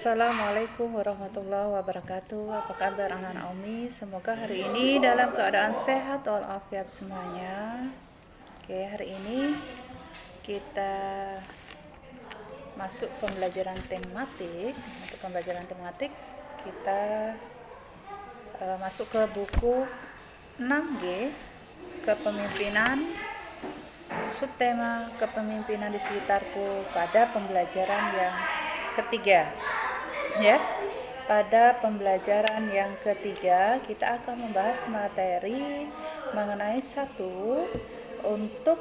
Assalamualaikum warahmatullahi wabarakatuh. Apa kabar anak-anak Umi? Semoga hari ini dalam keadaan sehat walafiat semuanya. Oke, hari ini kita masuk pembelajaran tematik. Untuk pembelajaran tematik kita masuk ke buku 6G, kepemimpinan, subtema kepemimpinan di sekitarku pada pembelajaran yang ketiga. Ya, pada pembelajaran yang ketiga kita akan membahas materi mengenai untuk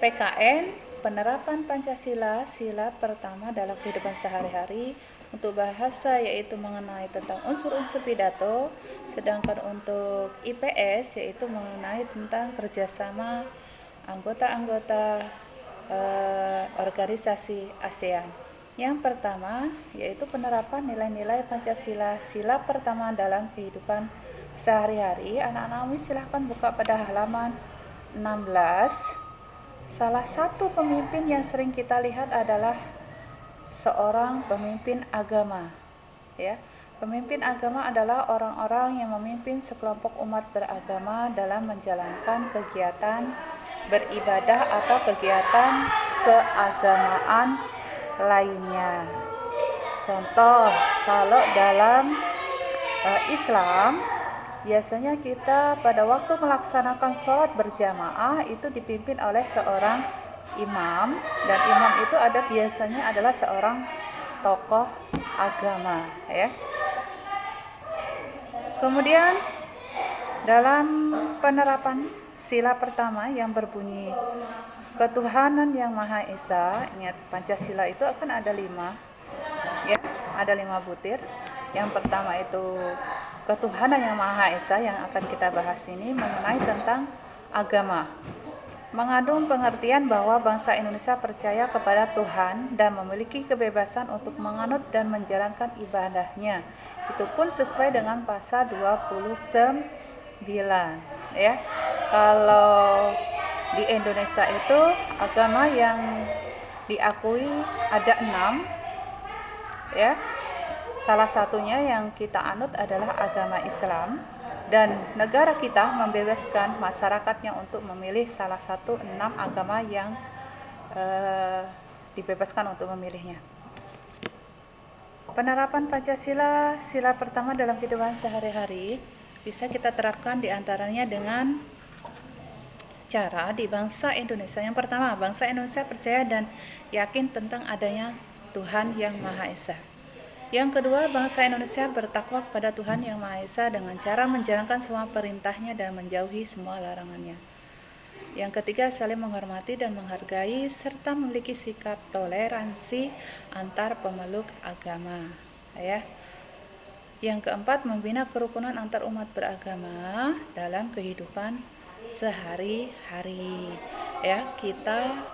PKN, penerapan Pancasila, sila pertama dalam kehidupan sehari-hari. Untuk bahasa yaitu mengenai tentang unsur-unsur pidato, sedangkan untuk IPS yaitu mengenai tentang kerjasama anggota-anggota organisasi ASEAN. Yang pertama yaitu penerapan nilai-nilai Pancasila, sila pertama dalam kehidupan sehari-hari. Anak-anak Umi silahkan buka pada halaman 16. Salah satu pemimpin yang sering kita lihat adalah seorang pemimpin agama. Ya, pemimpin agama adalah orang-orang yang memimpin sekelompok umat beragama dalam menjalankan kegiatan beribadah atau kegiatan keagamaan lainnya. Contoh, kalau dalam Islam biasanya kita pada waktu melaksanakan sholat berjamaah itu dipimpin oleh seorang imam, dan imam itu biasanya adalah seorang tokoh agama, ya. Kemudian dalam penerapan sila pertama yang berbunyi ketuhanan yang Maha Esa, ingat Pancasila itu akan ada 5, ya, ada 5 butir. Yang pertama itu ketuhanan yang Maha Esa, yang akan kita bahas ini mengenai tentang agama. Mengandung pengertian bahwa bangsa Indonesia percaya kepada Tuhan dan memiliki kebebasan untuk menganut dan menjalankan ibadahnya. Itu pun sesuai dengan pasal 29, ya. Kalau di Indonesia itu agama yang diakui ada 6, ya. Salah satunya yang kita anut adalah agama Islam, dan negara kita membebaskan masyarakatnya untuk memilih salah satu 6 agama yang dibebaskan untuk memilihnya. Penerapan Pancasila, sila pertama dalam kehidupan sehari-hari, bisa kita terapkan diantaranya dengan cara di bangsa Indonesia. Yang pertama, bangsa Indonesia percaya dan yakin tentang adanya Tuhan yang Maha Esa. Yang kedua, bangsa Indonesia bertakwa kepada Tuhan yang Maha Esa dengan cara menjalankan semua perintahnya dan menjauhi semua larangannya. Yang ketiga, saling menghormati dan menghargai serta memiliki sikap toleransi antar pemeluk agama, ya. Yang keempat, membina kerukunan antar umat beragama dalam kehidupan sehari-hari, ya. Kita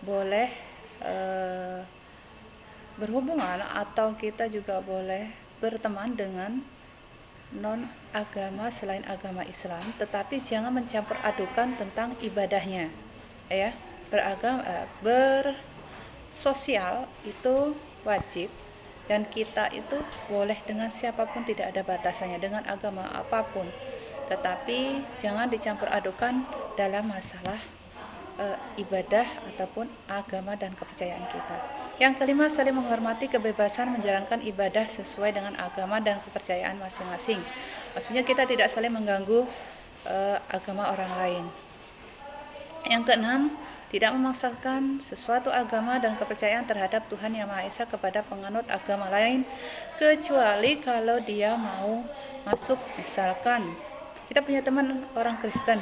boleh berhubungan atau kita juga boleh berteman dengan non agama selain agama Islam, tetapi jangan mencampur adukan tentang ibadahnya, ya. Bersosial itu wajib, dan kita itu boleh dengan siapapun, tidak ada batasannya, dengan agama apapun, tetapi jangan dicampur adukan dalam masalah ibadah ataupun agama dan kepercayaan kita. Yang kelima, saling menghormati kebebasan menjalankan ibadah sesuai dengan agama dan kepercayaan masing-masing. Maksudnya kita tidak saling mengganggu agama orang lain. Yang keenam, tidak memaksakan sesuatu agama dan kepercayaan terhadap Tuhan yang Maha Esa kepada penganut agama lain, kecuali kalau dia mau masuk. Misalkan kita punya teman orang Kristen,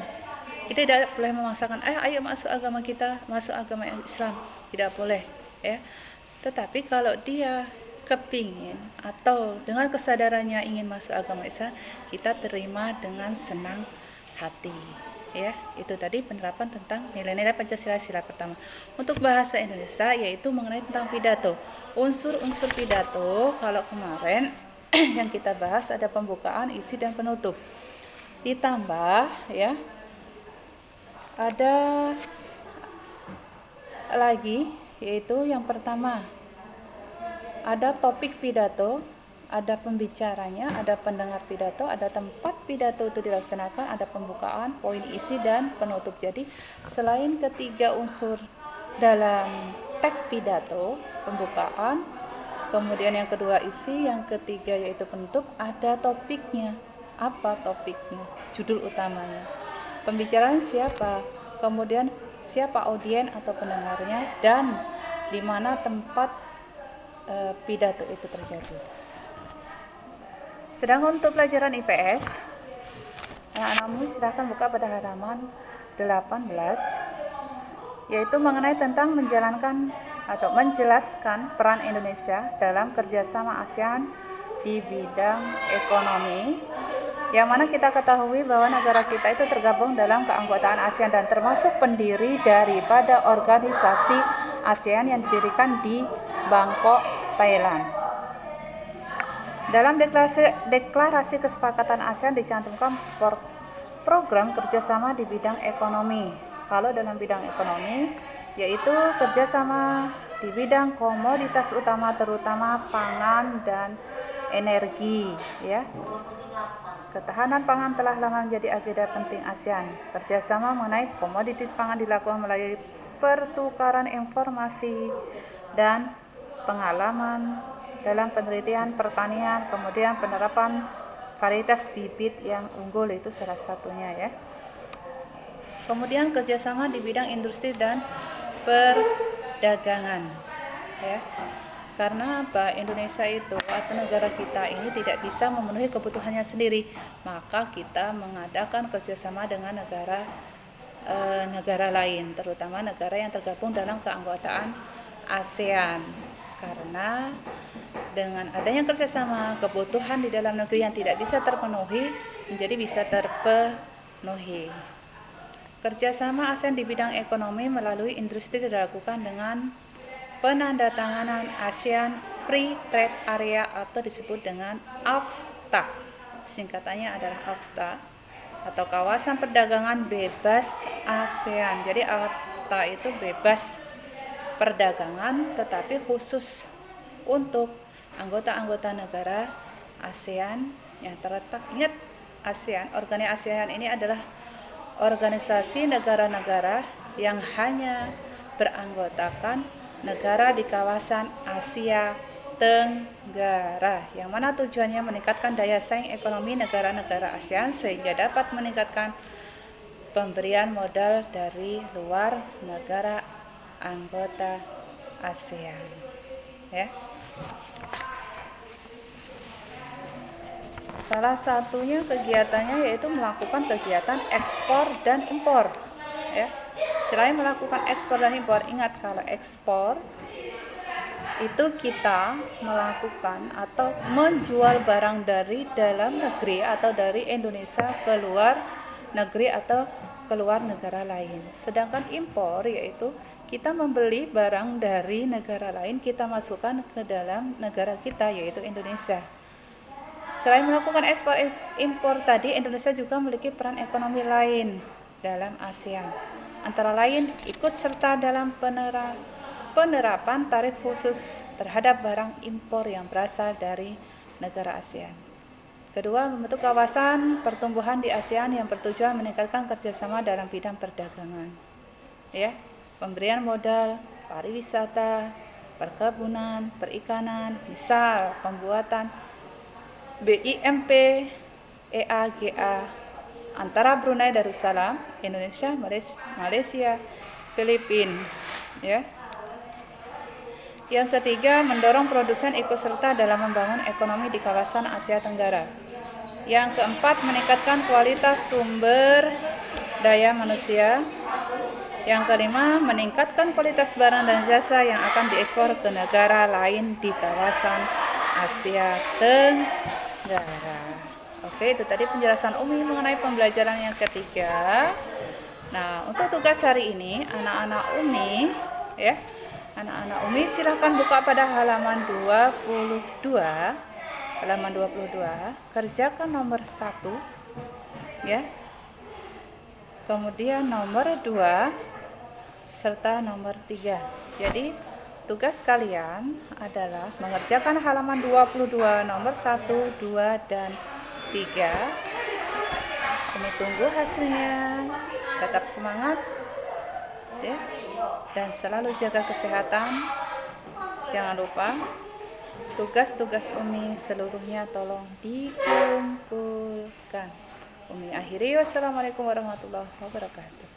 kita tidak boleh memaksakan, ayo masuk agama kita, masuk agama Islam, tidak boleh, ya. Tetapi kalau dia kepingin atau dengan kesadarannya ingin masuk agama Islam, kita terima dengan senang hati, ya. Itu tadi penerapan tentang nilai-nilai Pancasila sila pertama. Untuk bahasa Indonesia yaitu mengenai tentang pidato. Unsur-unsur pidato, kalau kemarin yang kita bahas ada pembukaan, isi, dan penutup. Ditambah, ya, ada lagi yaitu yang pertama ada topik pidato, ada pembicaranya, ada pendengar pidato, ada tempat pidato itu dilaksanakan, ada pembukaan, poin isi, dan penutup. Jadi selain ketiga unsur dalam teks pidato, pembukaan, kemudian yang kedua isi, yang ketiga yaitu penutup, ada topiknya. Apa topiknya? Judul utamanya. Pembicaraan siapa? Kemudian siapa audien atau pendengarnya, dan di mana tempat pidato itu terjadi. Sedangkan untuk pelajaran IPS, anak-anakmu silahkan buka pada halaman 18, yaitu mengenai tentang menjalankan atau menjelaskan peran Indonesia dalam kerjasama ASEAN di bidang ekonomi, yang mana kita ketahui bahwa negara kita itu tergabung dalam keanggotaan ASEAN dan termasuk pendiri daripada organisasi ASEAN yang didirikan di Bangkok, Thailand. Dalam deklarasi kesepakatan ASEAN dicantumkan program kerjasama di bidang ekonomi. Kalau dalam bidang ekonomi, yaitu kerjasama di bidang komoditas utama, terutama pangan dan energi. Ya, ketahanan pangan telah lama menjadi agenda penting ASEAN. Kerjasama mengenai komoditas pangan dilakukan melalui pertukaran informasi dan pengalaman dalam penelitian pertanian, kemudian penerapan varietas bibit yang unggul itu salah satunya ya. Kemudian kerjasama di bidang industri dan perdagangan ya. Karena apa? Indonesia itu atau negara kita ini tidak bisa memenuhi kebutuhannya sendiri, maka kita mengadakan kerjasama dengan negara lain, terutama negara yang tergabung dalam keanggotaan ASEAN. Karena dengan adanya kerjasama, kebutuhan di dalam negeri yang tidak bisa terpenuhi menjadi bisa terpenuhi. Kerjasama ASEAN di bidang ekonomi melalui industri dilakukan dengan penandatanganan ASEAN Free Trade Area atau disebut dengan AFTA. Singkatannya adalah AFTA atau kawasan perdagangan bebas ASEAN. Jadi AFTA itu bebas perdagangan tetapi khusus untuk anggota-anggota negara ASEAN yang terletak. Ingat, ASEAN, organisasi ASEAN ini adalah organisasi negara-negara yang hanya beranggotakan negara di kawasan Asia Tenggara, yang mana tujuannya meningkatkan daya saing ekonomi negara-negara ASEAN sehingga dapat meningkatkan pemberian modal dari luar negara anggota ASEAN ya. Salah satunya kegiatannya yaitu melakukan kegiatan ekspor dan impor ya. Selain melakukan ekspor dan impor, ingat kalau ekspor itu kita melakukan atau menjual barang dari dalam negeri atau dari Indonesia ke luar negeri atau keluar negara lain. Sedangkan impor yaitu kita membeli barang dari negara lain, kita masukkan ke dalam negara kita yaitu Indonesia. Selain melakukan ekspor impor tadi, Indonesia juga memiliki peran ekonomi lain dalam ASEAN. Antara lain ikut serta dalam penerapan tarif khusus terhadap barang impor yang berasal dari negara ASEAN. Kedua, membentuk kawasan pertumbuhan di ASEAN yang bertujuan meningkatkan kerjasama dalam bidang perdagangan. Ya, pemberian modal, pariwisata, perkebunan, perikanan, misal pembuatan BIMP EAGA antara Brunei Darussalam, Indonesia, Malaysia, Filipina ya. Yang ketiga, mendorong produsen ikut serta dalam membangun ekonomi di kawasan Asia Tenggara. Yang keempat, meningkatkan kualitas sumber daya manusia. Yang kelima, meningkatkan kualitas barang dan jasa yang akan diekspor ke negara lain di kawasan Asia Tenggara. Oke, itu tadi penjelasan Umi mengenai pembelajaran yang ketiga. Nah, untuk tugas hari ini anak-anak Umi ya. Anak-anak Umi silahkan buka pada halaman 22. Halaman 22, kerjakan nomor 1 ya. Kemudian nomor 2 serta nomor 3. Jadi Tugas kalian adalah mengerjakan halaman 22 nomor 1, 2, dan 3. Umi tunggu hasilnya. Tetap semangat ya. Dan selalu jaga kesehatan. Jangan lupa tugas-tugas Umi seluruhnya tolong dikumpulkan. Umi akhiri, wassalamualaikum warahmatullahi wabarakatuh.